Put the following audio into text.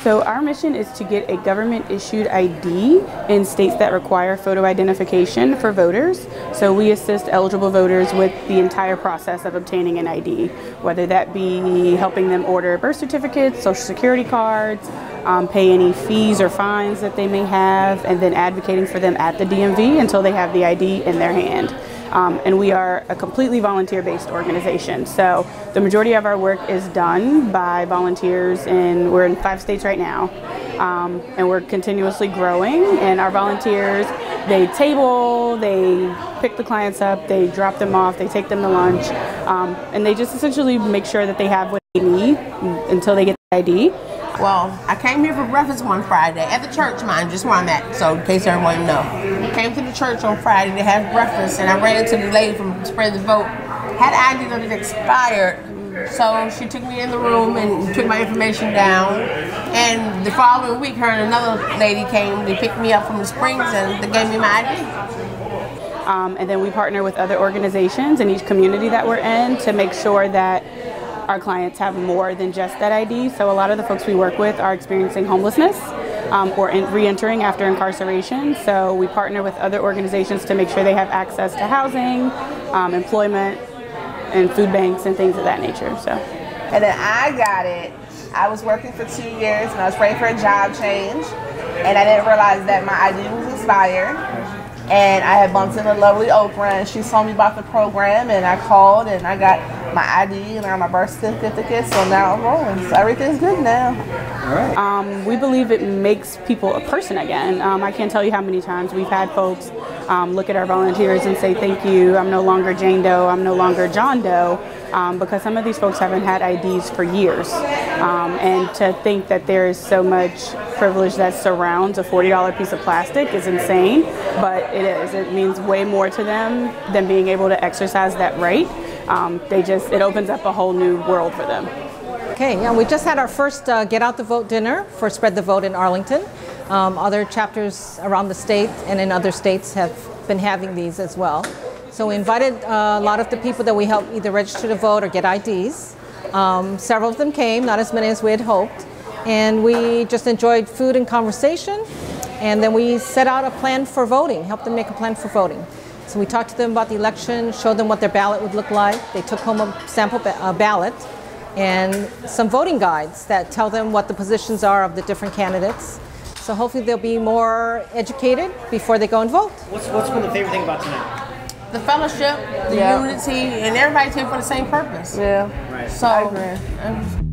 So our mission is to get a government-issued ID in states that require photo identification for voters. So we assist eligible voters with the entire process of obtaining an ID, whether that be helping them order birth certificates, social security cards, pay any fees or fines that they may have, and then advocating for them at the DMV until they have the ID in their hand. And we are a completely volunteer-based organization. So the majority of our work is done by volunteers, and we're in 5 states right now. And we're continuously growing, and our volunteers, they table, they pick the clients up, they drop them off, they take them to lunch, and they just essentially make sure that they have what they need until they get the ID. Well, I came here for breakfast one Friday at the church, mind, just where I'm at, so in case everyone know. Came to the church on Friday to have breakfast, and I ran into the lady from Spread the Vote. Had an ID that had expired, so she took me in the room and took my information down. And the following week, her and another lady came, they picked me up from the Springs, and they gave me my ID. And then we partner with other organizations in each community that we're in to make sure that our clients have more than just that ID. So a lot of the folks we work with are experiencing homelessness or re-entering after incarceration. So we partner with other organizations to make sure they have access to housing, employment, and food banks and things of that nature. So. And then I got it. I was working for 2 years and I was ready for a job change, and I didn't realize that my ID was expired. And I had bumped into lovely Oprah, and she told me about the program, and I called and I got my ID and I got my birth certificate, so now I'm rolling. So everything's good now. All right. We believe it makes people a person again. I can't tell you how many times we've had folks look at our volunteers and say, thank you, I'm no longer Jane Doe, I'm no longer John Doe, because some of these folks haven't had IDs for years. And to think that there is so much privilege that surrounds a $40 piece of plastic is insane, but it is. It means way more to them than being able to exercise that right. It opens up a whole new world for them. Okay, yeah, we just had our first Get Out the Vote dinner for Spread the Vote in Arlington. Other chapters around the state and in other states have been having these as well. So we invited a lot of the people that we help either register to vote or get IDs. Several of them came, not as many as we had hoped. And we just enjoyed food and conversation. And then we set out a plan for voting, helped them make a plan for voting. So we talked to them about the election, showed them what their ballot would look like. They took home a sample ballot and some voting guides that tell them what the positions are of the different candidates. So hopefully they'll be more educated before they go and vote. What's been the favorite thing about tonight? The fellowship, the unity, and everybody's here for the same purpose. Yeah, right. So, I agree.